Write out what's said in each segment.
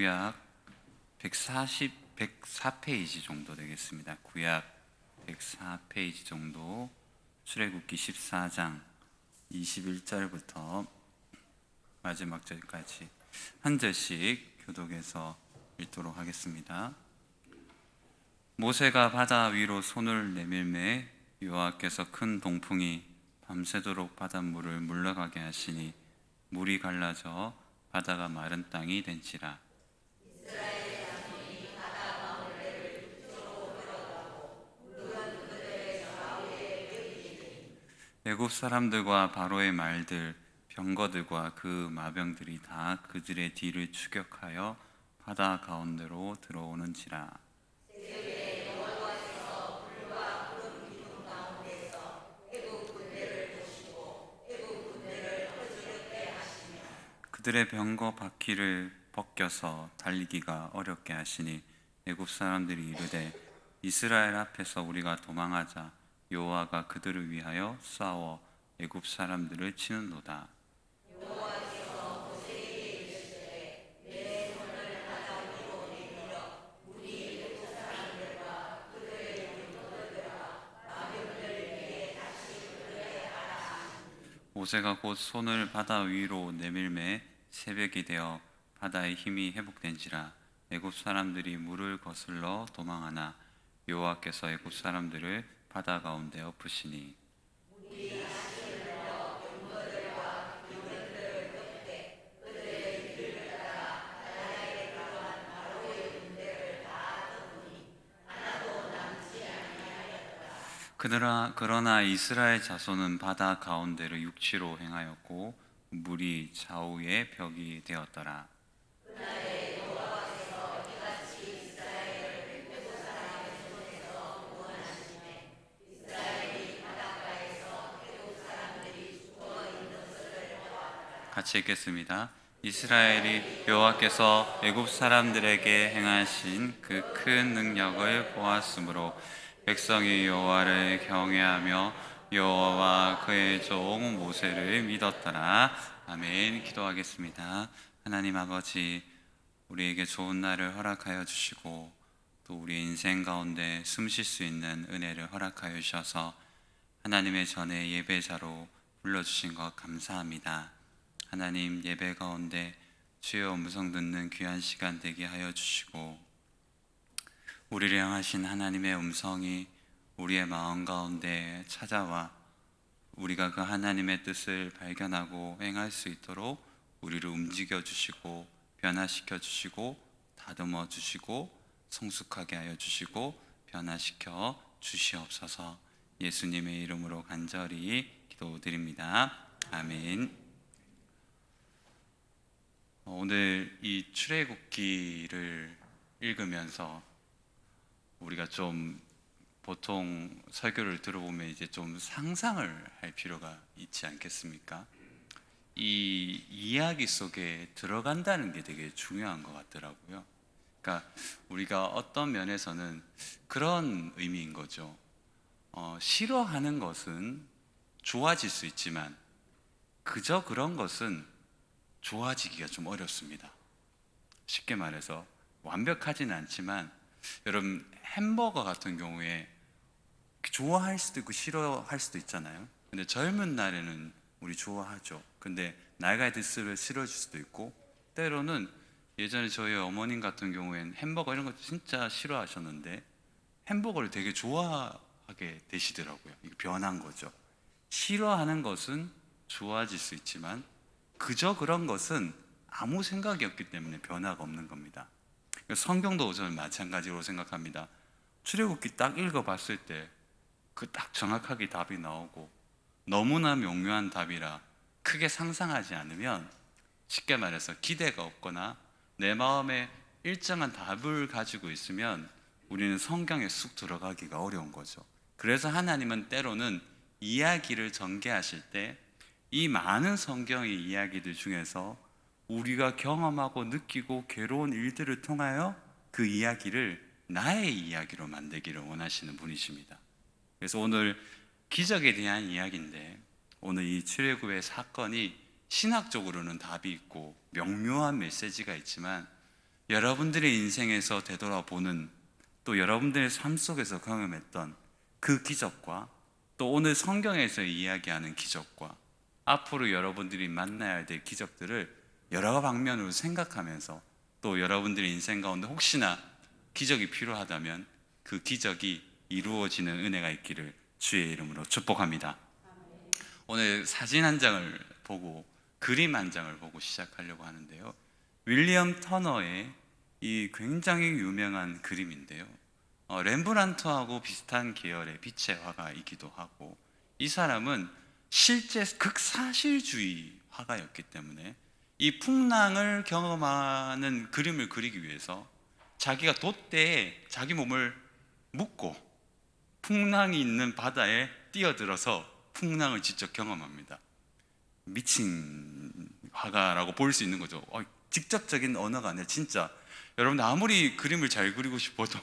구약 104페이지 정도 되겠습니다. 구약 104페이지 정도, 출애굽기 14장 21절부터 마지막 절까지 한 절씩 교독해서 읽도록 하겠습니다. 모세가 바다 위로 손을 내밀매 여호와께서 큰 동풍이 밤새도록 바닷물을 물러가게 하시니 물이 갈라져 바다가 마른 땅이 된지라. 애굽 사람들과 바로의 말들, 병거들과 그 마병들이 다 그들의 뒤를 추격하여 바다 가운데로 들어오는지라. 그들의 병거 바퀴를 벗겨서 달리기가 어렵게 하시니 애굽 사람들이 이르되 이스라엘 앞에서 우리가 도망하자. 여호와가 그들을 위하여 싸워 애굽 사람들을 치는도다. 모세가 곧 손을 바다 위로 내밀매 새벽이 되어 바다의 힘이 회복된지라. 애굽 사람들이 물을 거슬러 도망하나 여호와께서 애굽 사람들을 바다 가운데 엎으시니. 그러나 이스라엘 자손은 바다 가운데를 육지로 행하였고 물이 좌우의 벽이 되었더라. 같이 읽겠습니다. 이스라엘이 여호와께서 애굽 사람들에게 행하신 그 큰 능력을 보았으므로 백성이 여호와를 경외하며 여호와와 그의 종 모세를 믿었더라. 아멘. 기도하겠습니다. 하나님 아버지, 우리에게 좋은 날을 허락하여 주시고 또 우리 인생 가운데 숨쉴 수 있는 은혜를 허락하여 주셔서 하나님의 전에 예배자로 불러주신 것 감사합니다. 하나님, 예배 가운데 주의 음성 듣는 귀한 시간 되게 하여 주시고 우리를 향하신 하나님의 음성이 우리의 마음 가운데 찾아와 우리가 그 하나님의 뜻을 발견하고 행할 수 있도록 우리를 움직여 주시고 변화시켜 주시고 다듬어 주시고 성숙하게 하여 주시고 변화시켜 주시옵소서. 예수님의 이름으로 간절히 기도드립니다. 아멘. 오늘 이 출애굽기를 읽으면서 우리가 좀 보통 설교를 들어보면 이제 좀 상상을 할 필요가 있지 않겠습니까? 이 이야기 속에 들어간다는 게 되게 중요한 것 같더라고요. 그러니까 우리가 어떤 면에서는 그런 의미인 거죠. 싫어하는 것은 좋아질 수 있지만 그저 그런 것은 좋아지기가 좀 어렵습니다. 쉽게 말해서 완벽하지는 않지만 여러분, 햄버거 같은 경우에 좋아할 수도 있고 싫어할 수도 있잖아요. 근데 젊은 날에는 우리 좋아하죠. 근데 나이가 들수록 싫어질 수도 있고, 때로는 예전에 저희 어머님 같은 경우에는 햄버거 이런 거 진짜 싫어하셨는데 햄버거를 되게 좋아하게 되시더라고요. 이게 변한 거죠. 싫어하는 것은 좋아질 수 있지만 그저 그런 것은 아무 생각이 없기 때문에 변화가 없는 겁니다. 성경도 저는 마찬가지로 생각합니다. 출애굽기 딱 읽어봤을 때 그 딱 정확하게 답이 나오고 너무나 명료한 답이라 크게 상상하지 않으면, 쉽게 말해서 기대가 없거나 내 마음에 일정한 답을 가지고 있으면 우리는 성경에 쑥 들어가기가 어려운 거죠. 그래서 하나님은 때로는 이야기를 전개하실 때 이 많은 성경의 이야기들 중에서 우리가 경험하고 느끼고 괴로운 일들을 통하여 그 이야기를 나의 이야기로 만들기를 원하시는 분이십니다. 그래서 오늘 기적에 대한 이야기인데, 오늘 이 출애굽의 사건이 신학적으로는 답이 있고 명료한 메시지가 있지만 여러분들의 인생에서 되돌아보는, 또 여러분들의 삶 속에서 경험했던 그 기적과, 또 오늘 성경에서 이야기하는 기적과, 앞으로 여러분들이 만나야 될 기적들을 여러 방면으로 생각하면서, 또 여러분들의 인생 가운데 혹시나 기적이 필요하다면 그 기적이 이루어지는 은혜가 있기를 주의 이름으로 축복합니다. 오늘 사진 한 장을 보고, 그림 한 장을 보고 시작하려고 하는데요, 윌리엄 터너의 이 굉장히 유명한 그림인데요, 렘브란트하고 비슷한 계열의 빛의 화가이기도 하고, 이 사람은 실제 극사실주의 화가였기 때문에 이 풍랑을 경험하는 그림을 그리기 위해서 자기가 돛대에 자기 몸을 묶고 풍랑이 있는 바다에 뛰어들어서 풍랑을 직접 경험합니다. 미친 화가라고 볼 수 있는 거죠. 직접적인 언어가 아니라 진짜 여러분 아무리 그림을 잘 그리고 싶어도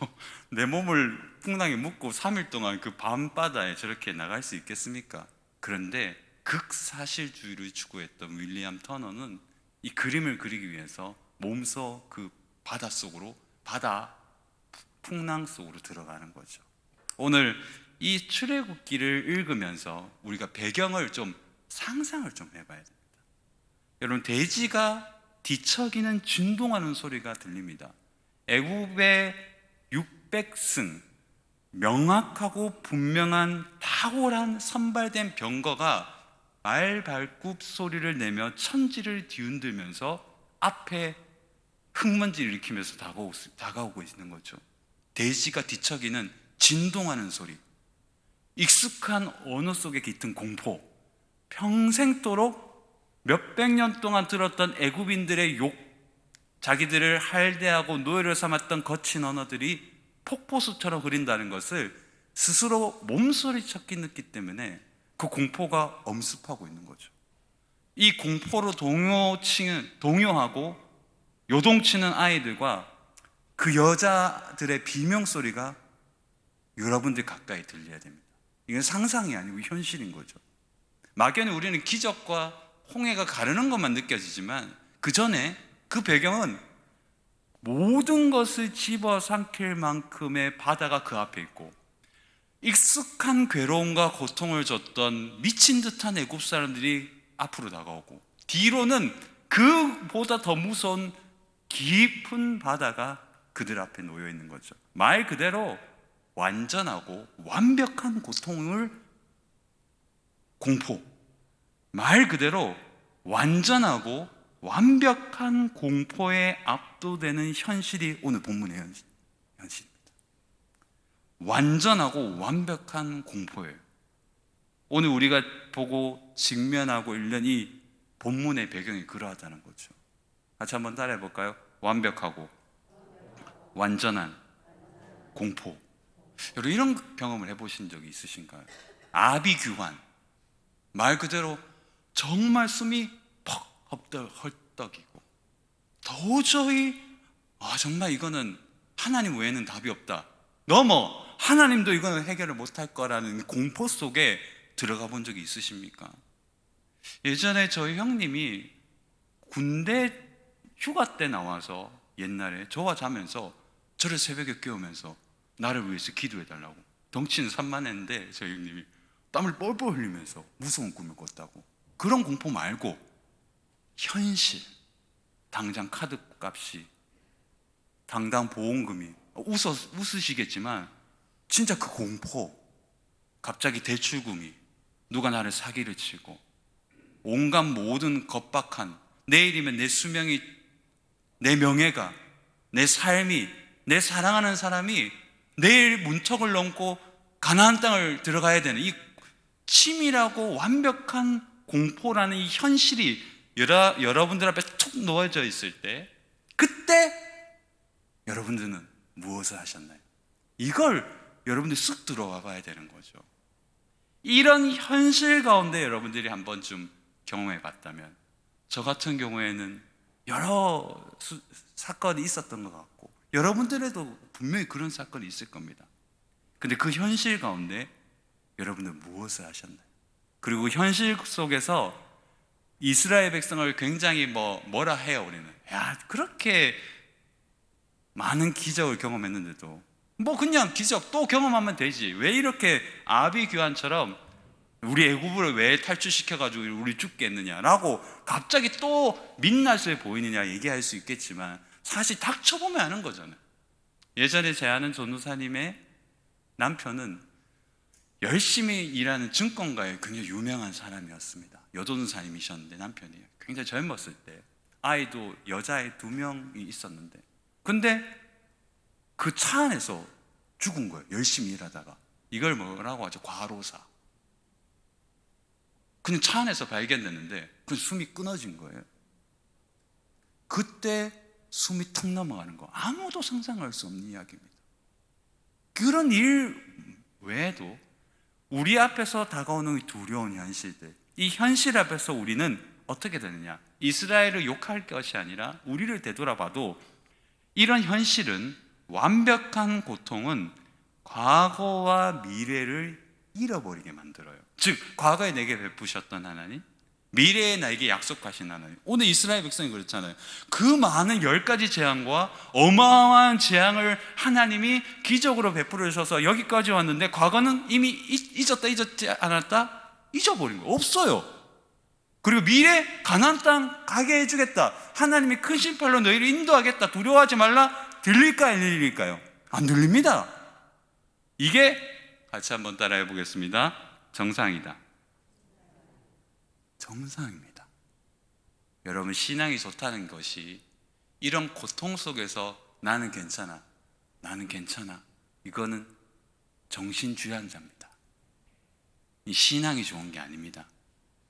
내 몸을 풍랑에 묶고 3일 동안 그 밤바다에 저렇게 나갈 수 있겠습니까? 그런데 극사실주의를 추구했던 윌리엄 터너는 이 그림을 그리기 위해서 몸소 그 바다 속으로, 바다 풍랑 속으로 들어가는 거죠. 오늘 이 출애굽기를 읽으면서 우리가 배경을 좀 상상을 좀 해봐야 됩니다. 여러분, 돼지가 뒤척이는 진동하는 소리가 들립니다. 애굽의 600승, 명확하고 분명한 탁월한 선발된 병거가 말발굽 소리를 내며 천지를 뒤흔들면서 앞에 흙먼지를 일으키면서 다가오고 있는 거죠. 돼지가 뒤척이는 진동하는 소리, 익숙한 언어 속에 깃든 공포, 평생도록 몇백 년 동안 들었던 애굽인들의 욕, 자기들을 할대하고 노예로 삼았던 거친 언어들이 폭포수처럼 흐린다는 것을 스스로 몸소리쳤기 느끼기 때문에 그 공포가 엄습하고 있는 거죠. 이 공포로 동요하고 요동치는 아이들과 그 여자들의 비명소리가 여러분들 가까이 들려야 됩니다. 이건 상상이 아니고 현실인 거죠. 막연히 우리는 기적과 홍해가 가르는 것만 느껴지지만 그 전에 그 배경은 모든 것을 집어삼킬 만큼의 바다가 그 앞에 있고, 익숙한 괴로움과 고통을 줬던 미친 듯한 애굽 사람들이 앞으로 다가오고, 뒤로는 그보다 더 무서운 깊은 바다가 그들 앞에 놓여 있는 거죠. 말 그대로 완전하고 완벽한 공포, 말 그대로 완전하고 완벽한 공포에 압도되는 현실이 오늘 본문의 현실입니다. 완전하고 완벽한 공포예요. 오늘 우리가 보고 직면하고 읽는 이 본문의 배경이 그러하다는 거죠. 같이 한번 따라해 볼까요? 완벽하고 완전한 공포. 여러분, 이런 경험을 해보신 적이 있으신가요? 아비규환, 말 그대로 정말 숨이 퍽 헐떡이고, 도저히 정말 이거는 하나님 외에는 답이 없다, 하나님도 이거는 해결을 못할 거라는 공포 속에 들어가 본 적이 있으십니까? 예전에 저희 형님이 군대 휴가 때 나와서 옛날에 저와 자면서 저를 새벽에 깨우면서 나를 위해서 기도해 달라고, 덩치는 산만했는데 저희 형님이 땀을 뻘뻘 흘리면서 무서운 꿈을 꿨다고. 그런 공포 말고 현실, 당장 카드값이, 당장 보험금이, 웃으시겠지만 진짜 그 공포, 갑자기 대출금이, 누가 나를 사기를 치고, 온갖 모든 겁박한, 내일이면 내 수명이, 내 명예가, 내 삶이, 내 사랑하는 사람이 내일 문턱을 넘고 가나안 땅을 들어가야 되는 이 치밀하고 완벽한 공포라는 이 현실이 여러분들 앞에 툭 놓여져 있을 때, 그때 여러분들은 무엇을 하셨나요? 이걸 여러분들이 쓱 들어와 봐야 되는 거죠. 이런 현실 가운데 여러분들이 한 번쯤 경험해 봤다면, 저 같은 경우에는 여러 사건이 있었던 것 같고, 여러분들에도 분명히 그런 사건이 있을 겁니다. 근데 그 현실 가운데 여러분들은 무엇을 하셨나요? 그리고 현실 속에서 이스라엘 백성을 굉장히 뭐라 해요, 우리는. 야, 그렇게 많은 기적을 경험했는데도 뭐 그냥 기적 또 경험하면 되지, 왜 이렇게 아비규환처럼 우리 애굽을 왜 탈출시켜가지고 우리 죽게 했느냐라고 갑자기 또 민낯을 보이느냐 얘기할 수 있겠지만, 사실 닥쳐보면 아는 거잖아요. 예전에 제 아는 전도사님의 남편은 열심히 일하는 증권가에 굉장히 유명한 사람이었습니다. 여전도사님이셨는데 남편이 굉장히 젊었을 때 아이도 여자애 2명이 있었는데, 근데 그 차 안에서 죽은 거예요. 열심히 일하다가. 이걸 뭐라고 하죠? 과로사. 그냥 차 안에서 발견됐는데 그 숨이 끊어진 거예요. 그때 숨이 턱 넘어가는 거, 아무도 상상할 수 없는 이야기입니다. 그런 일 외에도 우리 앞에서 다가오는 두려운 현실들, 이 현실 앞에서 우리는 어떻게 되느냐? 이스라엘을 욕할 것이 아니라 우리를 되돌아봐도 이런 현실은, 완벽한 고통은 과거와 미래를 잃어버리게 만들어요. 즉, 과거에 내게 베푸셨던 하나님, 미래에 나에게 약속하신 하나님. 오늘 이스라엘 백성이 그렇잖아요. 그 많은 10가지 재앙과 어마어마한 재앙을 하나님이 기적으로 베풀어 주셔서 여기까지 왔는데, 과거는 이미 잊지 않았다? 잊어버린 거예요. 없어요. 그리고 미래 가나안 땅 가게 해주겠다, 하나님이 큰 심판로 너희를 인도하겠다, 두려워하지 말라, 들릴까요, 안 들릴까요? 안 들립니다. 이게 같이 한번 따라해 보겠습니다. 정상이다. 정상입니다. 여러분, 신앙이 좋다는 것이 이런 고통 속에서 나는 괜찮아, 나는 괜찮아, 이거는 정신주의자입니다. 이 신앙이 좋은 게 아닙니다.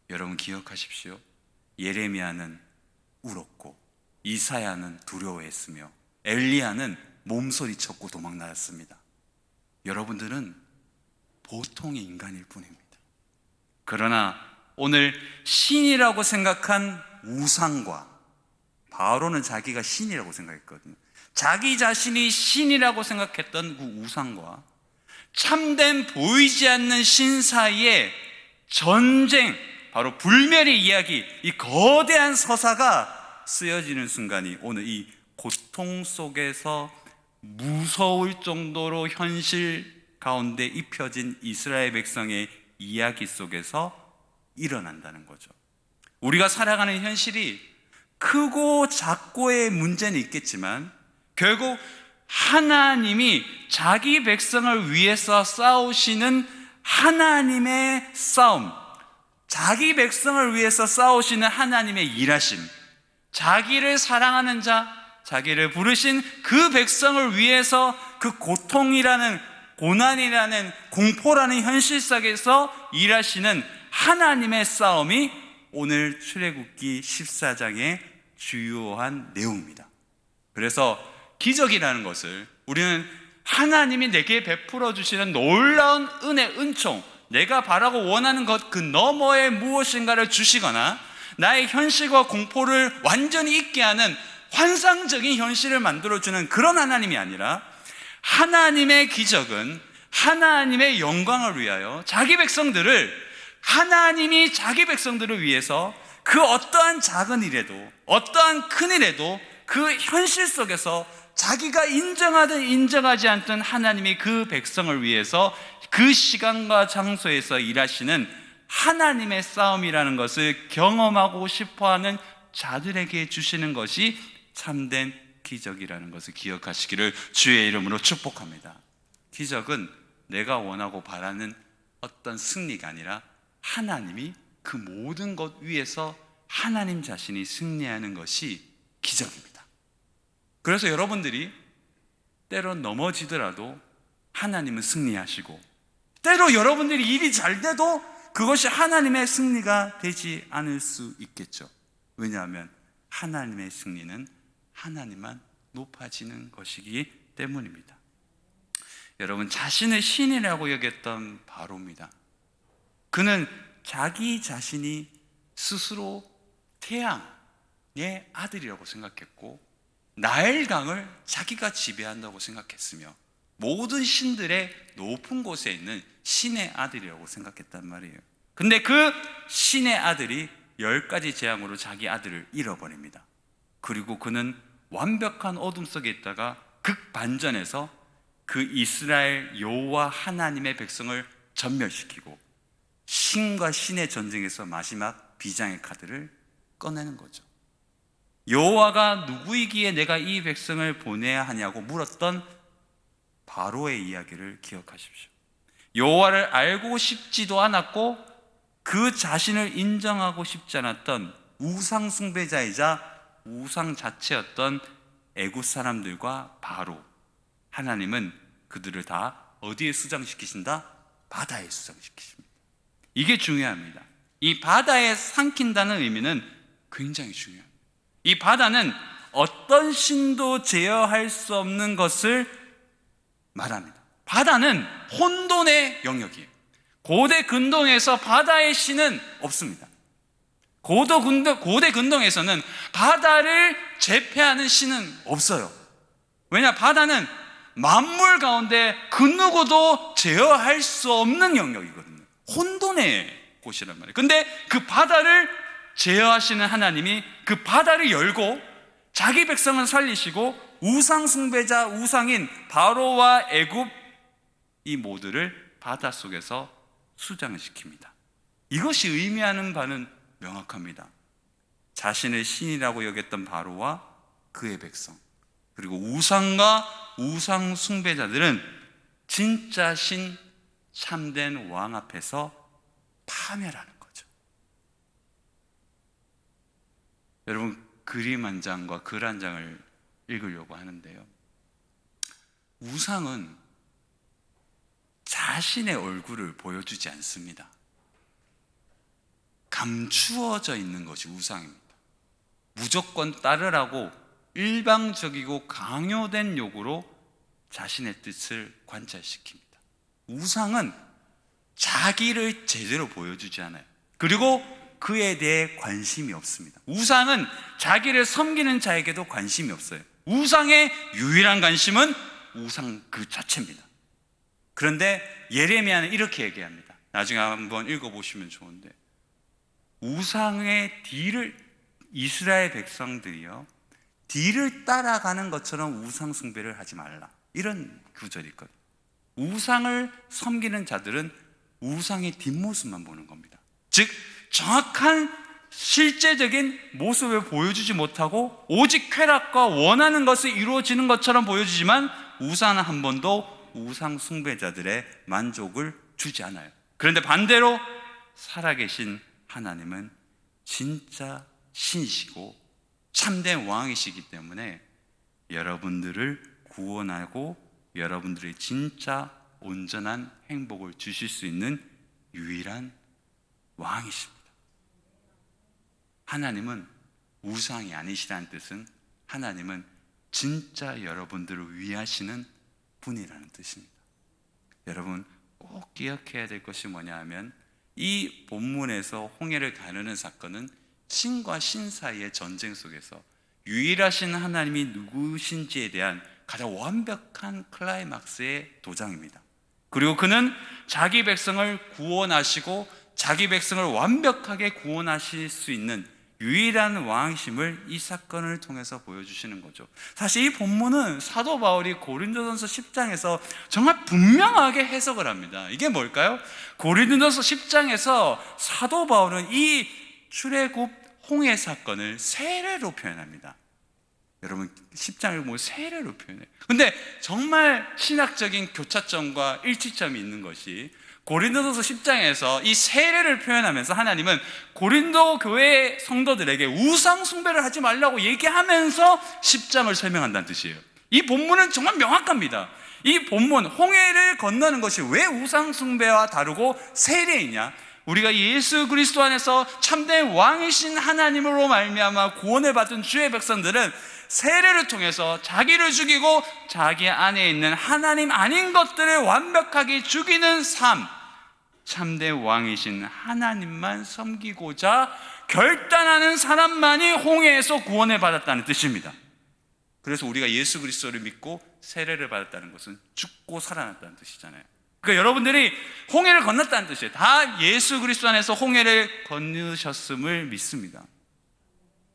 여러분 기억하십시오. 예레미야는 울었고, 이사야는 두려워했으며, 엘리야는 몸소리쳤고 도망나왔습니다. 여러분들은 보통의 인간일 뿐입니다. 그러나 오늘 신이라고 생각한 우상과, 바로는 자기가 신이라고 생각했거든요. 자기 자신이 신이라고 생각했던 그 우상과 참된 보이지 않는 신 사이의 전쟁, 바로 불멸의 이야기, 이 거대한 서사가 쓰여지는 순간이 오늘 이 고통 속에서 무서울 정도로 현실 가운데 입혀진 이스라엘 백성의 이야기 속에서 일어난다는 거죠. 우리가 살아가는 현실이 크고 작고의 문제는 있겠지만, 결국 하나님이 자기 백성을 위해서 싸우시는 하나님의 싸움, 자기 백성을 위해서 싸우시는 하나님의 일하심, 자기를 사랑하는 자, 자기를 부르신 그 백성을 위해서 그 고통이라는, 고난이라는, 공포라는 현실 속에서 일하시는 하나님의 싸움이 오늘 출애굽기 14장의 주요한 내용입니다. 그래서 기적이라는 것을 우리는 하나님이 내게 베풀어 주시는 놀라운 은혜, 은총, 내가 바라고 원하는 것 그 너머에 무엇인가를 주시거나 나의 현실과 공포를 완전히 잊게 하는 환상적인 현실을 만들어주는 그런 하나님이 아니라, 하나님의 기적은 하나님의 영광을 위하여 자기 백성들을, 하나님이 자기 백성들을 위해서 그 어떠한 작은 일에도 어떠한 큰 일에도 그 현실 속에서 자기가 인정하든 인정하지 않든 하나님이 그 백성을 위해서 그 시간과 장소에서 일하시는 하나님의 싸움이라는 것을 경험하고 싶어하는 자들에게 주시는 것이 참된 기적이라는 것을 기억하시기를 주의 이름으로 축복합니다. 기적은 내가 원하고 바라는 어떤 승리가 아니라 하나님이 그 모든 것 위에서 하나님 자신이 승리하는 것이 기적입니다. 그래서 여러분들이 때로 넘어지더라도 하나님은 승리하시고, 때로 여러분들이 일이 잘 돼도 그것이 하나님의 승리가 되지 않을 수 있겠죠. 왜냐하면 하나님의 승리는 하나님만 높아지는 것이기 때문입니다. 여러분, 자신을 신이라고 여겼던 바로입니다. 그는 자기 자신이 스스로 태양의 아들이라고 생각했고, 나일강을 자기가 지배한다고 생각했으며, 모든 신들의 높은 곳에 있는 신의 아들이라고 생각했단 말이에요. 근데 그 신의 아들이 10가지 재앙으로 자기 아들을 잃어버립니다. 그리고 그는 완벽한 어둠 속에 있다가 극반전에서 그 이스라엘 여호와 하나님의 백성을 전멸시키고 신과 신의 전쟁에서 마지막 비장의 카드를 꺼내는 거죠. 여호와가 누구이기에 내가 이 백성을 보내야 하냐고 물었던 바로의 이야기를 기억하십시오. 여호와를 알고 싶지도 않았고 그 자신을 인정하고 싶지 않았던 우상 숭배자이자 우상 자체였던 애굽 사람들과 바로, 하나님은 그들을 다 어디에 수장시키신다? 바다에 수장시키십니다. 이게 중요합니다. 이 바다에 삼킨다는 의미는 굉장히 중요합니다. 이 바다는 어떤 신도 제어할 수 없는 것을 말합니다. 바다는 혼돈의 영역이에요. 고대 근동에서 바다의 신은 없습니다. 고대 근동에서는 바다를 제패하는 신은 없어요. 왜냐? 바다는 만물 가운데 그 누구도 제어할 수 없는 영역이거든요. 혼돈의 곳이란 말이에요. 근데 그 바다를 제어하시는 하나님이 그 바다를 열고 자기 백성을 살리시고 우상 숭배자, 우상인 바로와 애굽 이 모두를 바다 속에서 수장시킵니다. 이것이 의미하는 바는 명확합니다. 자신을 신이라고 여겼던 바로와 그의 백성, 그리고 우상과 우상 숭배자들은 진짜 신, 참된 왕 앞에서 파멸하는 거죠. 여러분, 그림 한 장과 글 한 장을 읽으려고 하는데요, 우상은 자신의 얼굴을 보여주지 않습니다. 감추어져 있는 것이 우상입니다. 무조건 따르라고 일방적이고 강요된 요구로 자신의 뜻을 관찰시킵니다. 우상은 자기를 제대로 보여주지 않아요. 그리고 그에 대해 관심이 없습니다. 우상은 자기를 섬기는 자에게도 관심이 없어요. 우상의 유일한 관심은 우상 그 자체입니다. 그런데 예레미야는 이렇게 얘기합니다. 나중에 한번 읽어보시면 좋은데, 우상의 뒤를, 이스라엘 백성들이요, 뒤를 따라가는 것처럼 우상 숭배를 하지 말라, 이런 구절이 있거든요. 우상을 섬기는 자들은 우상의 뒷모습만 보는 겁니다. 즉 정확한 실제적인 모습을 보여주지 못하고 오직 쾌락과 원하는 것이 이루어지는 것처럼 보여주지만 우상은 한 번도 우상 숭배자들의 만족을 주지 않아요. 그런데 반대로 살아계신 하나님은 진짜 신이시고 참된 왕이시기 때문에 여러분들을 구원하고 여러분들의 진짜 온전한 행복을 주실 수 있는 유일한 왕이십니다. 하나님은 우상이 아니시라는 뜻은 하나님은 진짜 여러분들을 위하시는 분이라는 뜻입니다. 여러분 꼭 기억해야 될 것이 뭐냐 하면, 이 본문에서 홍해를 가르는 사건은 신과 신 사이의 전쟁 속에서 유일하신 하나님이 누구신지에 대한 가장 완벽한 클라이막스의 도장입니다. 그리고 그는 자기 백성을 구원하시고 자기 백성을 완벽하게 구원하실 수 있는 유일한 왕이심을 이 사건을 통해서 보여주시는 거죠. 사실 이 본문은 사도 바울이 고린도전서 10장에서 정말 분명하게 해석을 합니다. 이게 뭘까요? 고린도전서 10장에서 사도 바울은 이 출애굽 홍해 사건을 세례로 표현합니다. 여러분 10장을 보면 세례로 표현해요. 근데 정말 신학적인 교차점과 일치점이 있는 것이, 고린도전서 10장에서 이 세례를 표현하면서 하나님은 고린도 교회 성도들에게 우상 숭배를 하지 말라고 얘기하면서 10장을 설명한다는 뜻이에요. 이 본문은 정말 명확합니다. 이 본문, 홍해를 건너는 것이 왜 우상 숭배와 다르고 세례이냐? 우리가 예수 그리스도 안에서 참된 왕이신 하나님으로 말미암아 구원을 받은 주의 백성들은 세례를 통해서 자기를 죽이고 자기 안에 있는 하나님 아닌 것들을 완벽하게 죽이는 삶, 참된 왕이신 하나님만 섬기고자 결단하는 사람만이 홍해에서 구원을 받았다는 뜻입니다. 그래서 우리가 예수 그리스도를 믿고 세례를 받았다는 것은 죽고 살아났다는 뜻이잖아요. 그러니까 여러분들이 홍해를 건넜다는 뜻이에요. 다 예수 그리스도 안에서 홍해를 건너셨음을 믿습니다.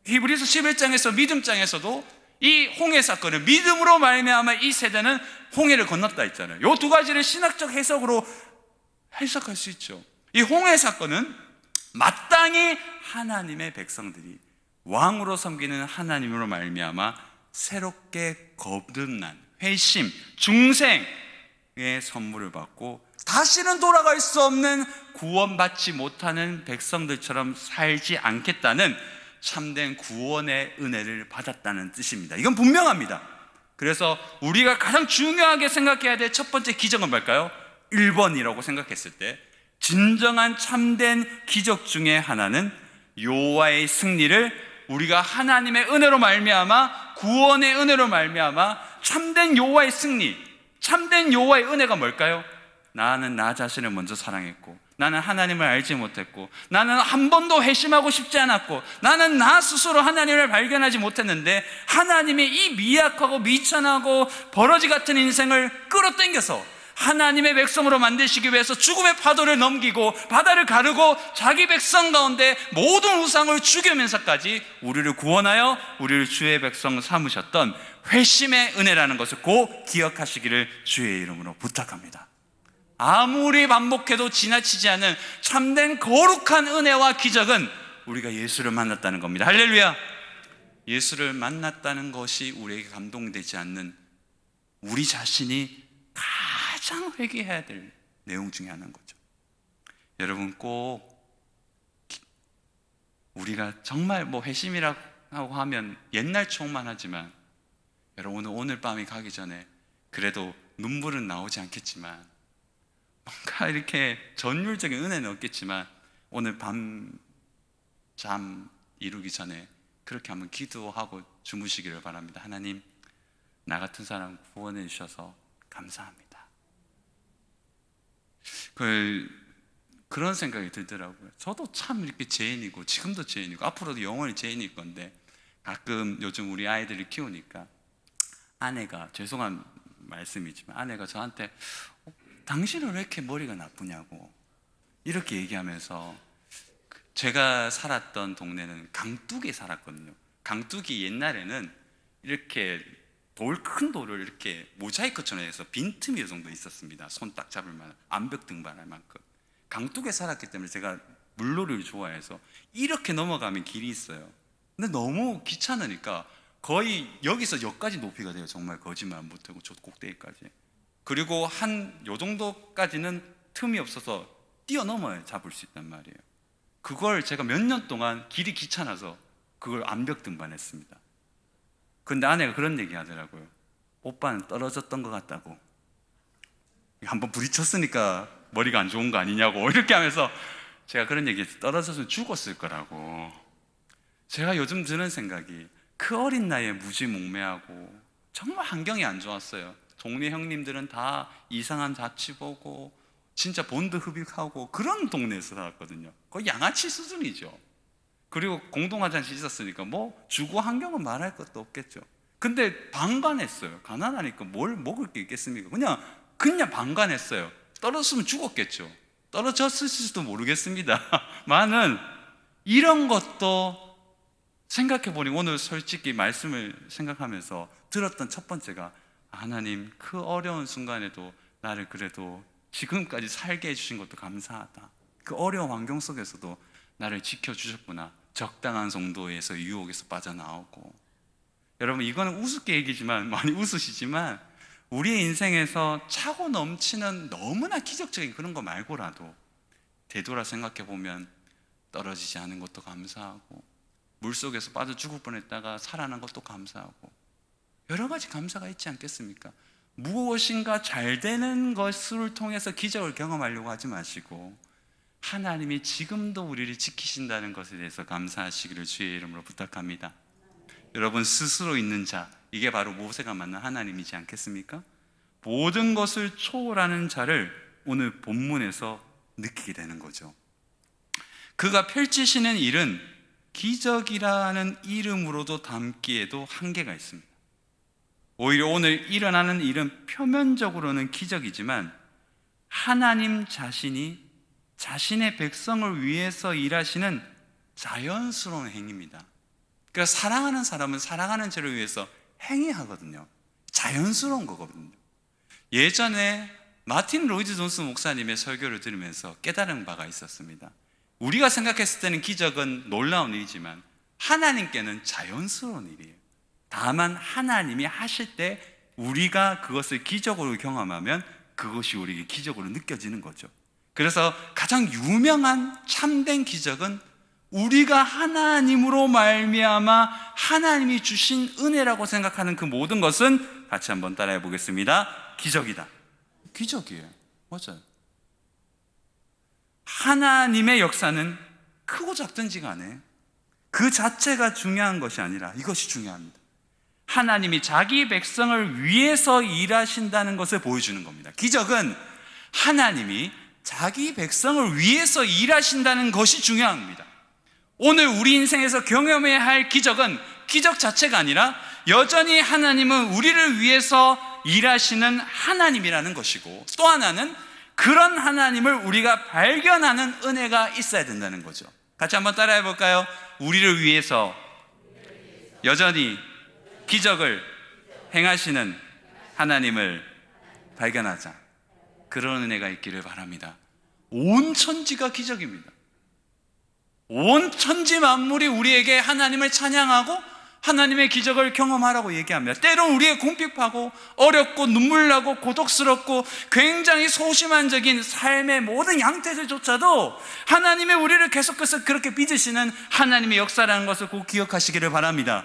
히브리서 11장에서 믿음장에서도 이 홍해 사건은 믿음으로 말미암아 이 세대는 홍해를 건넜다 했잖아요. 이 두 가지를 신학적 해석으로 해석할 수 있죠. 이 홍해 사건은 마땅히 하나님의 백성들이 왕으로 섬기는 하나님으로 말미암아 새롭게 거듭난 회심, 중생의 선물을 받고 다시는 돌아갈 수 없는 구원받지 못하는 백성들처럼 살지 않겠다는 참된 구원의 은혜를 받았다는 뜻입니다. 이건 분명합니다. 그래서 우리가 가장 중요하게 생각해야 될 첫 번째 기적은 뭘까요? 1번이라고 생각했을 때 진정한 참된 기적 중에 하나는 여호와의 승리를 우리가 하나님의 은혜로 말미암아 구원의 은혜로 말미암아 참된 여호와의 승리, 참된 여호와의 은혜가 뭘까요? 나는 나 자신을 먼저 사랑했고, 나는 하나님을 알지 못했고, 나는 한 번도 회심하고 싶지 않았고, 나는 나 스스로 하나님을 발견하지 못했는데 하나님의 이 미약하고 미천하고 버러지 같은 인생을 끌어당겨서 하나님의 백성으로 만드시기 위해서 죽음의 파도를 넘기고 바다를 가르고 자기 백성 가운데 모든 우상을 죽이면서까지 우리를 구원하여 우리를 주의 백성 삼으셨던 회심의 은혜라는 것을 꼭 기억하시기를 주의 이름으로 부탁합니다. 아무리 반복해도 지나치지 않은 참된 거룩한 은혜와 기적은 우리가 예수를 만났다는 겁니다. 할렐루야! 예수를 만났다는 것이 우리에게 감동되지 않는 우리 자신이 가장 회개해야 될 내용 중에 하나인 거죠. 여러분, 꼭 우리가 정말 회심이라고 하면 옛날 추억만 하지만, 여러분 오늘 밤이 가기 전에 그래도 눈물은 나오지 않겠지만, 뭔가 이렇게 전율적인 은혜는 없겠지만 오늘 밤 잠 이루기 전에 그렇게 한번 기도하고 주무시기를 바랍니다. 하나님, 나 같은 사람 구원해 주셔서 감사합니다. 그런 생각이 들더라고요. 저도 참 이렇게 죄인이고, 지금도 죄인이고, 앞으로도 영원히 죄인일 건데, 가끔 요즘 우리 아이들을 키우니까 아내가, 죄송한 말씀이지만 아내가 저한테 당신은 왜 이렇게 머리가 나쁘냐고 이렇게 얘기하면서, 제가 살았던 동네는 강둑에 살았거든요. 강둑이 옛날에는 이렇게 큰 돌을 이렇게 모자이크처럼 해서 빈틈이 정도 있었습니다. 손 딱 잡을 만한, 암벽 등반할 만큼. 강둑에 살았기 때문에 제가 물놀이를 좋아해서 이렇게 넘어가면 길이 있어요. 근데 너무 귀찮으니까 거의 여기서 여기까지 높이가 돼요. 정말 거짓말 못하고 저 꼭대기까지. 그리고 요 정도까지는 틈이 없어서 뛰어넘어야 잡을 수 있단 말이에요. 그걸 제가 몇 년 동안 길이 귀찮아서 그걸 암벽 등반했습니다. 근데 아내가 그런 얘기 하더라고요. 오빠는 떨어졌던 것 같다고. 한번 부딪혔으니까 머리가 안 좋은 거 아니냐고 이렇게 하면서 제가 그런 얘기 했어요. 떨어져서 죽었을 거라고. 제가 요즘 드는 생각이, 그 어린 나이에 무지몽매하고 정말 환경이 안 좋았어요. 동네 형님들은 다 이상한 자취 보고 진짜 본드 흡입하고 그런 동네에서 살았거든요. 거의 양아치 수준이죠. 그리고 공동화장실 있었으니까 주거 환경은 말할 것도 없겠죠. 근데 방관했어요. 가난하니까 뭘 먹을 게 있겠습니까? 그냥 방관했어요. 떨어졌으면 죽었겠죠. 떨어졌을지도 모르겠습니다. 많은 이런 것도 생각해보니 오늘 솔직히 말씀을 생각하면서 들었던 첫 번째가, 하나님 그 어려운 순간에도 나를 그래도 지금까지 살게 해주신 것도 감사하다. 그 어려운 환경 속에서도 나를 지켜주셨구나. 적당한 정도에서 유혹에서 빠져나오고. 여러분, 이거는 우습게 얘기지만, 많이 웃으시지만, 우리의 인생에서 차고 넘치는 너무나 기적적인 그런 거 말고라도 되돌아 생각해보면 떨어지지 않은 것도 감사하고, 물속에서 빠져 죽을 뻔했다가 살아난 것도 감사하고, 여러 가지 감사가 있지 않겠습니까? 무엇인가 잘 되는 것을 통해서 기적을 경험하려고 하지 마시고, 하나님이 지금도 우리를 지키신다는 것에 대해서 감사하시기를 주의 이름으로 부탁합니다. 여러분, 스스로 있는 자, 이게 바로 모세가 만난 하나님이지 않겠습니까? 모든 것을 초월하는 자를 오늘 본문에서 느끼게 되는 거죠. 그가 펼치시는 일은 기적이라는 이름으로도 담기에도 한계가 있습니다. 오히려 오늘 일어나는 일은 표면적으로는 기적이지만 하나님 자신이 자신의 백성을 위해서 일하시는 자연스러운 행위입니다. 그러니까 사랑하는 사람은 사랑하는 죄를 위해서 행위하거든요. 자연스러운 거거든요. 예전에 마틴 로이드 존스 목사님의 설교를 들으면서 깨달은 바가 있었습니다. 우리가 생각했을 때는 기적은 놀라운 일이지만 하나님께는 자연스러운 일이에요. 다만 하나님이 하실 때 우리가 그것을 기적으로 경험하면 그것이 우리에게 기적으로 느껴지는 거죠. 그래서 가장 유명한 참된 기적은 우리가 하나님으로 말미암아 하나님이 주신 은혜라고 생각하는 그 모든 것은 같이 한번 따라해 보겠습니다. 기적이다. 기적이에요. 맞아요. 하나님의 역사는 크고 작든지 간에 그 자체가 중요한 것이 아니라 이것이 중요합니다. 하나님이 자기 백성을 위해서 일하신다는 것을 보여주는 겁니다. 기적은 하나님이 자기 백성을 위해서 일하신다는 것이 중요합니다. 오늘 우리 인생에서 경험해야 할 기적은 기적 자체가 아니라 여전히 하나님은 우리를 위해서 일하시는 하나님이라는 것이고, 또 하나는 그런 하나님을 우리가 발견하는 은혜가 있어야 된다는 거죠. 같이 한번 따라해 볼까요? 우리를 위해서 여전히 기적을 행하시는 하나님을 발견하자. 그런 은혜가 있기를 바랍니다. 온 천지가 기적입니다. 온 천지 만물이 우리에게 하나님을 찬양하고 하나님의 기적을 경험하라고 얘기합니다. 때론 우리의 궁핍하고 어렵고 눈물나고 고독스럽고 굉장히 소심한적인 삶의 모든 양태들조차도 하나님의 우리를 계속해서 그렇게 빚으시는 하나님의 역사라는 것을 꼭 기억하시기를 바랍니다.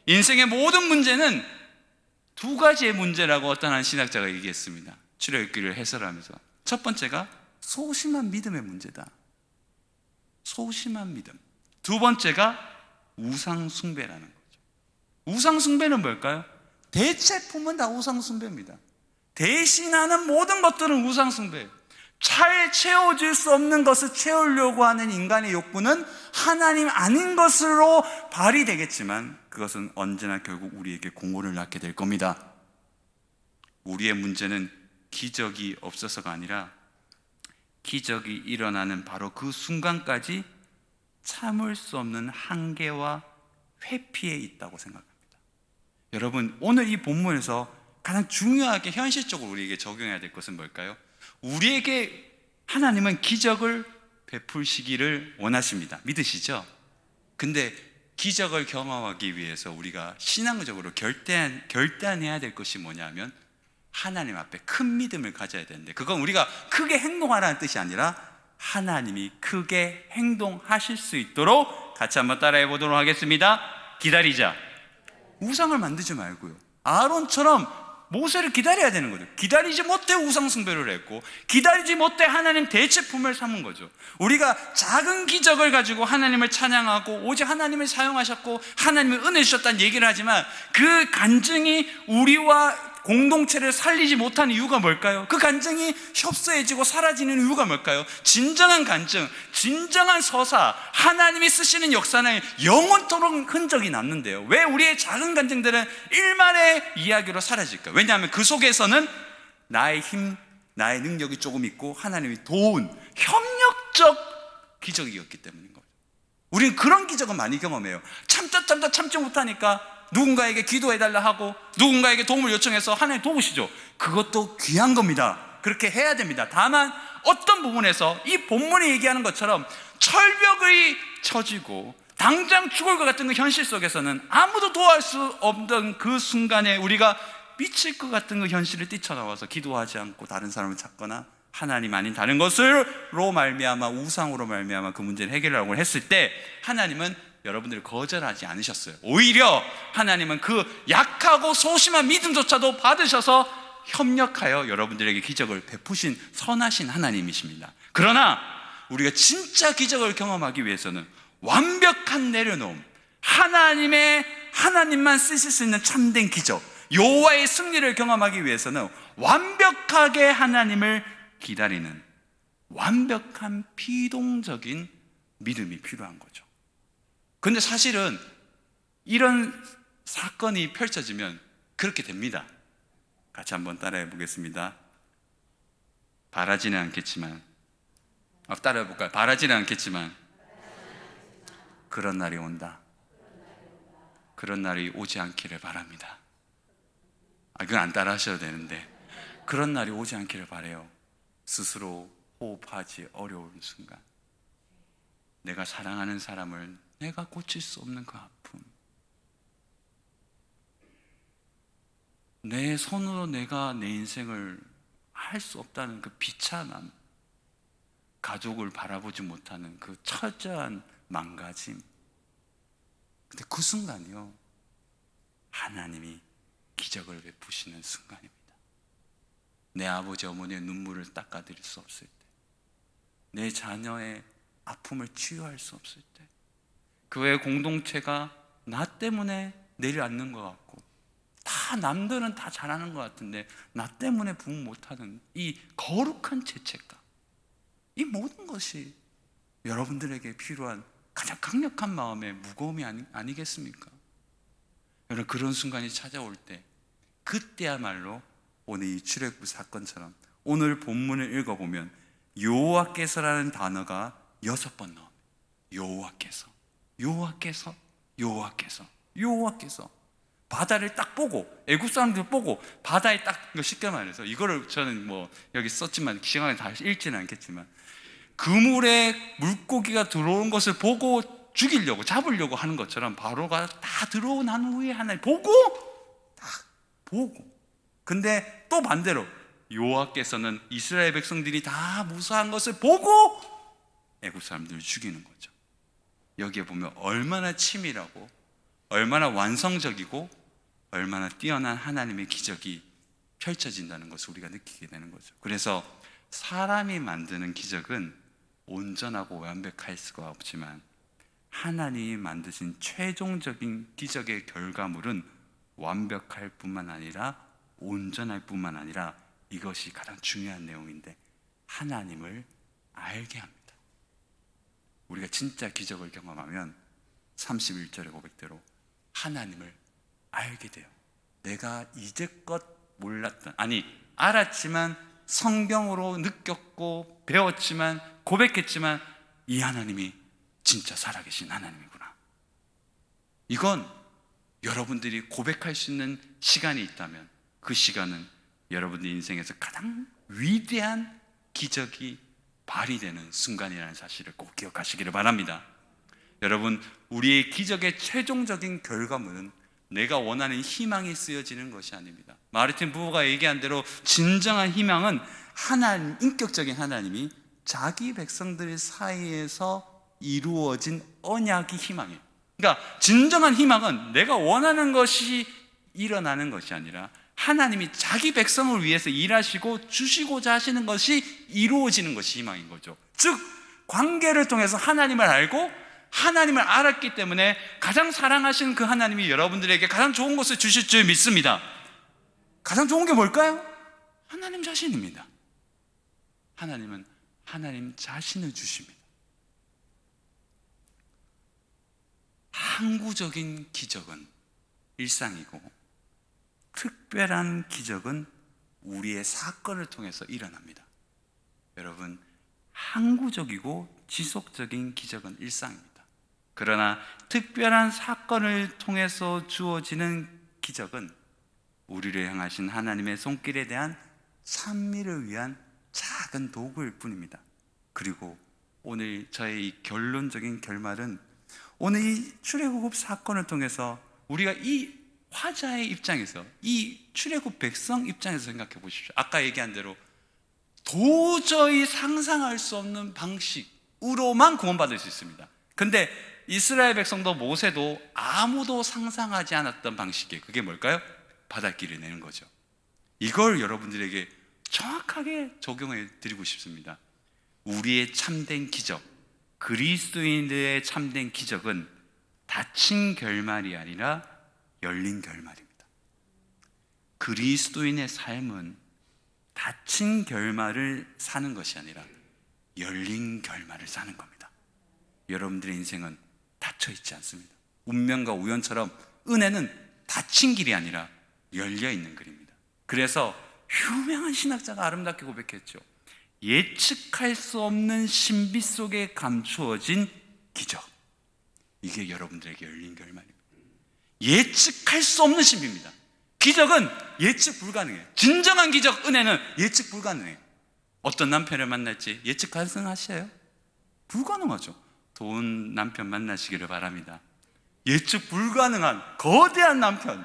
인생의 모든 문제는 두 가지의 문제라고 어떤 한 신학자가 얘기했습니다. 출애굽기를 해설하면서 첫 번째가 소심한 믿음의 문제다. 소심한 믿음. 두 번째가 우상 숭배라는 거죠. 우상 숭배는 뭘까요? 대체품은 다 우상 숭배입니다. 대신하는 모든 것들은 우상 숭배예요. 잘 채워질 수 없는 것을 채우려고 하는 인간의 욕구는 하나님 아닌 것으로 발휘되겠지만 그것은 언제나 결국 우리에게 공허를 낳게 될 겁니다. 우리의 문제는 기적이 없어서가 아니라 기적이 일어나는 바로 그 순간까지 참을 수 없는 한계와 회피에 있다고 생각합니다. 여러분, 오늘 이 본문에서 가장 중요하게 현실적으로 우리에게 적용해야 될 것은 뭘까요? 우리에게 하나님은 기적을 베푸시기를 원하십니다. 믿으시죠? 근데 기적을 경험하기 위해서 우리가 신앙적으로 결단해야 될 것이 뭐냐면 하나님 앞에 큰 믿음을 가져야 되는데, 그건 우리가 크게 행동하라는 뜻이 아니라 하나님이 크게 행동하실 수 있도록 같이 한번 따라해 보도록 하겠습니다. 기다리자. 우상을 만들지 말고요. 아론처럼 모세를 기다려야 되는 거죠. 기다리지 못해 우상 숭배를 했고 기다리지 못해 하나님 대체품을 삼은 거죠. 우리가 작은 기적을 가지고 하나님을 찬양하고 오직 하나님을 사용하셨고 하나님의 은혜 주셨다는 얘기를 하지만 그 간증이 우리와 공동체를 살리지 못하는 이유가 뭘까요? 그 간증이 협소해지고 사라지는 이유가 뭘까요? 진정한 간증, 진정한 서사, 하나님이 쓰시는 역사는 영원토록 흔적이 남는데요. 왜 우리의 작은 간증들은 일말의 이야기로 사라질까요? 왜냐하면 그 속에서는 나의 힘, 나의 능력이 조금 있고 하나님이 도운 협력적 기적이었기 때문인 거죠. 우리는 그런 기적은 많이 경험해요. 참지 못하니까 누군가에게 기도해달라 하고 누군가에게 도움을 요청해서 하나님 도우시죠. 그것도 귀한 겁니다. 그렇게 해야 됩니다. 다만 어떤 부분에서 이 본문이 얘기하는 것처럼 철벽이 쳐지고 당장 죽을 것 같은 그 현실 속에서는 아무도 도와줄 수 없던 그 순간에 우리가 미칠 것 같은 그 현실을 뛰쳐나와서 기도하지 않고 다른 사람을 찾거나 하나님 아닌 다른 것으로 말미암아 우상으로 말미암아 그 문제를 해결하려고 했을 때 하나님은 여러분들을 거절하지 않으셨어요. 오히려 하나님은 그 약하고 소심한 믿음조차도 받으셔서 협력하여 여러분들에게 기적을 베푸신 선하신 하나님이십니다. 그러나 우리가 진짜 기적을 경험하기 위해서는 완벽한 내려놓음, 하나님만 쓰실 수 있는 참된 기적, 여호와의 승리를 경험하기 위해서는 완벽하게 하나님을 기다리는 완벽한 피동적인 믿음이 필요한 거죠. 근데 사실은 이런 사건이 펼쳐지면 그렇게 됩니다. 같이 한번 따라해 보겠습니다. 바라지는 않겠지만, 따라해 볼까요? 바라지는 않겠지만 그런 날이 온다. 그런 날이 오지 않기를 바랍니다. 그건 안 따라 하셔도 되는데 그런 날이 오지 않기를 바라요. 스스로 호흡하지 어려운 순간, 내가 사랑하는 사람을 내가 고칠 수 없는 그 아픔, 내 손으로 내가 내 인생을 할 수 없다는 그 비참함, 가족을 바라보지 못하는 그 처절한 망가짐. 근데 그 순간이요, 하나님이 기적을 베푸시는 순간입니다. 내 아버지 어머니의 눈물을 닦아드릴 수 없을 때, 내 자녀의 아픔을 치유할 수 없을 때, 교회 공동체가 나 때문에 내려앉는 것 같고, 다 남들은 다 잘하는 것 같은데 나 때문에 부응 못하는 이 거룩한 죄책감, 이 모든 것이 여러분들에게 필요한 가장 강력한 마음의 무거움이 아니겠습니까? 여러분, 그런 순간이 찾아올 때, 그때야말로 오늘 이 출애굽 사건처럼 오늘 본문을 읽어보면 여호와께서라는 단어가 6번 나옵니다. 여호와께서, 여호와께서, 여호와께서, 여호와께서. 바다를 딱 보고, 애굽 사람들 보고 바다에 딱, 쉽게 말해서 이거를 저는 뭐 여기 썼지만 시간에 다 읽지는 않겠지만, 그물에 물고기가 들어온 것을 보고 죽이려고, 잡으려고 하는 것처럼 바로가 다 들어온 한 후에 하나님 보고, 딱 보고. 근데 또 반대로 여호와께서는 이스라엘 백성들이 다 무사한 것을 보고 애굽 사람들을 죽이는 거죠. 여기에 보면 얼마나 치밀하고 얼마나 완성적이고 얼마나 뛰어난 하나님의 기적이 펼쳐진다는 것을 우리가 느끼게 되는 거죠. 그래서 사람이 만드는 기적은 온전하고 완벽할 수가 없지만, 하나님이 만드신 최종적인 기적의 결과물은 완벽할 뿐만 아니라 온전할 뿐만 아니라, 이것이 가장 중요한 내용인데, 하나님을 알게 합니다. 우리가 진짜 기적을 경험하면 31절의 고백대로 하나님을 알게 돼요. 내가 이제껏 몰랐던, 알았지만 성경으로 느꼈고 배웠지만 고백했지만, 이 하나님이 진짜 살아계신 하나님이구나. 이건 여러분들이 고백할 수 있는 시간이 있다면 그 시간은 여러분들 인생에서 가장 위대한 기적이 발휘되는 순간이라는 사실을 꼭 기억하시기를 바랍니다. 여러분, 우리의 기적의 최종적인 결과물은 내가 원하는 희망이 쓰여지는 것이 아닙니다. 마르틴 부부가 얘기한 대로 진정한 희망은 하나님, 인격적인 하나님이 자기 백성들 사이에서 이루어진 언약이 희망이에요. 그러니까 진정한 희망은 내가 원하는 것이 일어나는 것이 아니라 하나님이 자기 백성을 위해서 일하시고 주시고자 하시는 것이 이루어지는 것이 희망인 거죠. 즉, 관계를 통해서 하나님을 알고 하나님을 알았기 때문에 가장 사랑하시는 그 하나님이 여러분들에게 가장 좋은 것을 주실 줄 믿습니다. 가장 좋은 게 뭘까요? 하나님 자신입니다. 하나님은 하나님 자신을 주십니다. 항구적인 기적은 일상이고, 특별한 기적은 우리의 사건을 통해서 일어납니다. 여러분, 항구적이고 지속적인 기적은 일상입니다. 그러나 특별한 사건을 통해서 주어지는 기적은 우리를 향하신 하나님의 손길에 대한 찬미를 위한 작은 도구일 뿐입니다. 그리고 오늘 저의 이 결론적인 결말은, 오늘 이 출애굽 사건을 통해서 우리가 이 화자의 입장에서, 이 출애굽 백성 입장에서 생각해 보십시오. 아까 얘기한 대로 도저히 상상할 수 없는 방식으로만 구원받을 수 있습니다. 근데 이스라엘 백성도 모세도 아무도 상상하지 않았던 방식이에요. 그게 뭘까요? 바닷길을 내는 거죠. 이걸 여러분들에게 정확하게 적용해 드리고 싶습니다. 우리의 참된 기적, 그리스도인들의 참된 기적은 닫힌 결말이 아니라 열린 결말입니다. 그리스도인의 삶은 닫힌 결말을 사는 것이 아니라 열린 결말을 사는 겁니다. 여러분들의 인생은 닫혀 있지 않습니다. 운명과 우연처럼 은혜는 닫힌 길이 아니라 열려 있는 길입니다. 그래서 유명한 신학자가 아름답게 고백했죠. 예측할 수 없는 신비 속에 감추어진 기적, 이게 여러분들에게 열린 결말입니다. 예측할 수 없는 신비입니다. 기적은 예측 불가능해요. 진정한 기적, 은혜는 예측 불가능해요. 어떤 남편을 만날지 예측 가능하세요? 불가능하죠. 좋은 남편 만나시기를 바랍니다. 예측 불가능한 거대한 남편.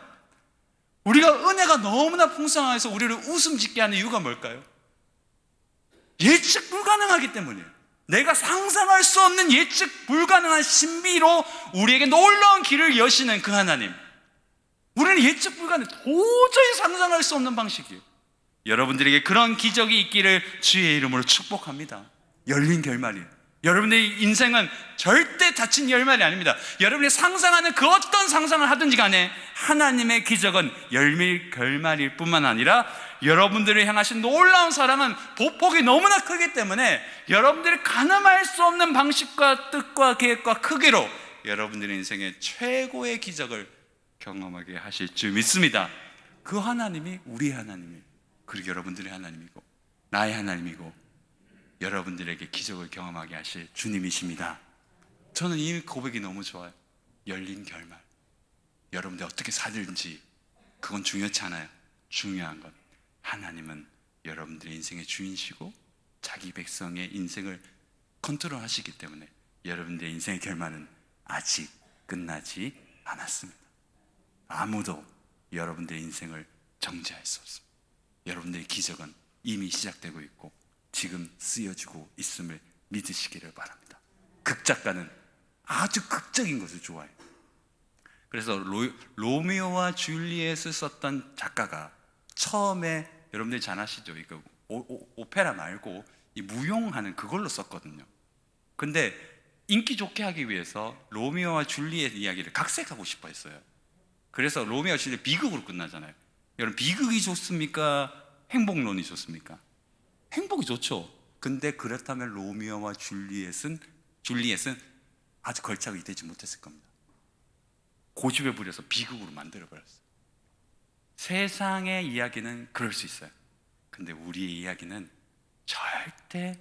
우리가 은혜가 너무나 풍성해서 우리를 웃음 짓게 하는 이유가 뭘까요? 예측 불가능하기 때문이에요. 내가 상상할 수 없는 예측 불가능한 신비로 우리에게 놀라운 길을 여시는 그 하나님. 우리는 예측 불가능, 도저히 상상할 수 없는 방식이에요. 여러분들에게 그런 기적이 있기를 주의 이름으로 축복합니다. 열린 결말이에요. 여러분들의 인생은 절대 닫힌 결말이 아닙니다. 여러분이 상상하는 그 어떤 상상을 하든지 간에 하나님의 기적은 열린 결말일 뿐만 아니라 여러분들을 향하신 놀라운 사랑은 보폭이 너무나 크기 때문에 여러분들이 가늠할 수 없는 방식과 뜻과 계획과 크기로 여러분들의 인생의 최고의 기적을 경험하게 하실 줄 믿습니다. 그 하나님이 우리의 하나님이에요. 그리고 여러분들의 하나님이고 나의 하나님이고 여러분들에게 기적을 경험하게 하실 주님이십니다. 저는 이 고백이 너무 좋아요. 열린 결말. 여러분들 어떻게 살든지 그건 중요치 않아요. 중요한 건 하나님은 여러분들의 인생의 주인이시고 자기 백성의 인생을 컨트롤하시기 때문에 여러분들의 인생의 결말은 아직 끝나지 않았습니다. 아무도 여러분들의 인생을 정죄할 수 없습니다. 여러분들의 기적은 이미 시작되고 있고 지금 쓰여지고 있음을 믿으시기를 바랍니다. 극작가는 아주 극적인 것을 좋아해요. 그래서 로미오와 줄리엣을 썼던 작가가 처음에 여러분들이 잘 아시죠? 이거 오페라 말고 이 무용하는 그걸로 썼거든요. 근데 인기 좋게 하기 위해서 로미오와 줄리엣 이야기를 각색하고 싶어 했어요. 그래서 로미오와 줄리엣 비극으로 끝나잖아요. 여러분, 비극이 좋습니까? 행복론이 좋습니까? 행복이 좋죠. 근데 그렇다면 로미오와 줄리엣은 아주 걸작이 되지 못했을 겁니다. 고집에 부려서 비극으로 만들어버렸어요. 세상의 이야기는 그럴 수 있어요. 근데 우리의 이야기는 절대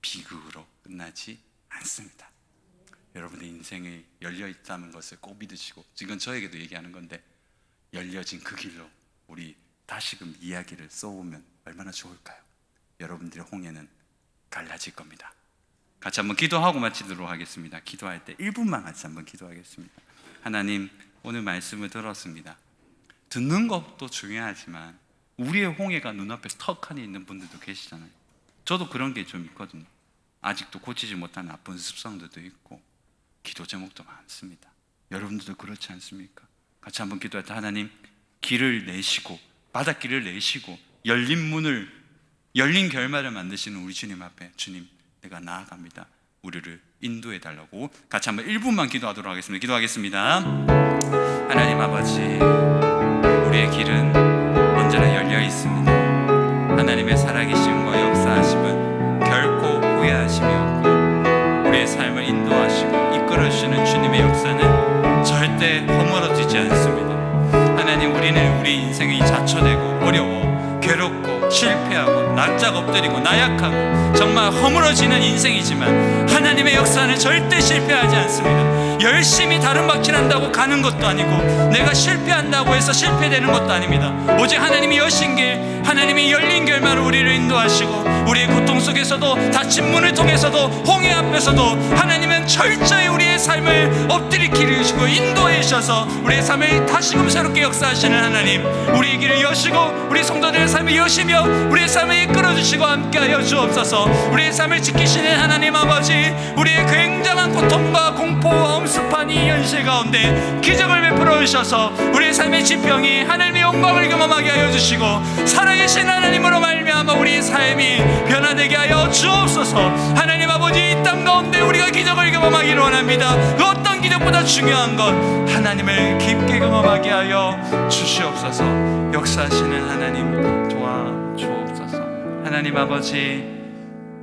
비극으로 끝나지 않습니다. 여러분의 인생이 열려있다는 것을 꼭 믿으시고, 지금 저에게도 얘기하는 건데 열려진 그 길로 우리 다시금 이야기를 써오면 얼마나 좋을까요? 여러분들의 홍해는 갈라질 겁니다. 같이 한번 기도하고 마치도록 하겠습니다. 기도할 때 1분만 같이 한번 기도하겠습니다. 하나님, 오늘 말씀을 들었습니다. 듣는 것도 중요하지만 우리의 홍해가 눈앞에 턱하니 있는 분들도 계시잖아요. 저도 그런 게 좀 있거든요. 아직도 고치지 못한 나쁜 습성들도 있고 기도 제목도 많습니다. 여러분들도 그렇지 않습니까? 같이 한번 기도할 때 하나님, 길을 내시고 바닷길을 내시고 열린 결말을 만드시는 우리 주님 앞에, 주님, 내가 나아갑니다. 우리를 인도해 달라고 같이 한번 1분만 기도하도록 하겠습니다. 기도하겠습니다. 하나님 아버지, 우리의 길은 언제나 열려 있습니다. 하나님의 살아계심과 역사하심은 결코 후회하심이 없고 우리의 삶을 인도하시고 이끌어주시는 주님의 역사는 절대 허물어지지 않습니다. 하나님, 우리는 우리 인생이 자초되고 어려워 괴롭고 실패하고 낯짝 엎드리고 나약하고 정말 허물어지는 인생이지만 하나님의 역사는 절대 실패하지 않습니다. 열심히 다른 박질한다고 가는 것도 아니고 내가 실패한다고 해서 실패되는 것도 아닙니다. 오직 하나님이 여신 길, 하나님이 열린 결말로 우리를 인도하시고 우리의 고통 속에서도 닫힌 문을 통해서도 홍해 앞에서도 하나님은 철저히 우리의 삶을 엎드리기를 주시고 인도해 주셔서 우리의 삶을 다시금 새롭게 역사하시는 하나님, 우리의 길을 여시고 우리 성도들의 삶을 여시며 우리의 삶을 이끌어주시고 함께하여 주옵소서. 우리의 삶을 지키시는 하나님 아버지, 우리의 굉장한 고통과 공포와 엄습한 이 현실 가운데 기적을 베풀어 주셔서 우리의 삶의 지평이 하나님의 영광을 경험하게 하여 주시고 살아계신 하나님으로 말미암아 우리의 삶이 변화되게 하여 주옵소서. 하나님 아버지, 이 땅 가운데 우리가 기적을 경험하기를 원합니다. 그 어떤 기적보다 중요한 건 하나님을 깊게 경험하게 하여 주시옵소서. 역사하시는 하나님 도와주옵소서. 하나님 아버지,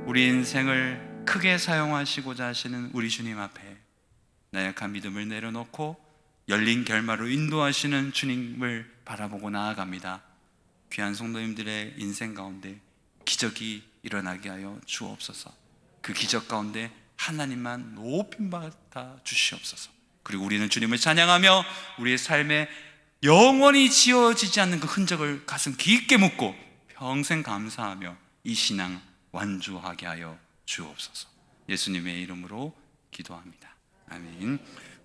우리 인생을 크게 사용하시고자 하시는 우리 주님 앞에 나약한 믿음을 내려놓고 열린 결말로 인도하시는 주님을 바라보고 나아갑니다. 귀한 성도님들의 인생 가운데 기적이 일어나게 하여 주옵소서. 그 기적 가운데 하나님만 높임 받아 주시옵소서. 그리고 우리는 주님을 찬양하며 우리의 삶에 영원히 지워지지 않는 그 흔적을 가슴 깊게 묻고 평생 감사하며 이 신앙 완주하게 하여 주옵소서. 예수님의 이름으로 기도합니다. 아멘.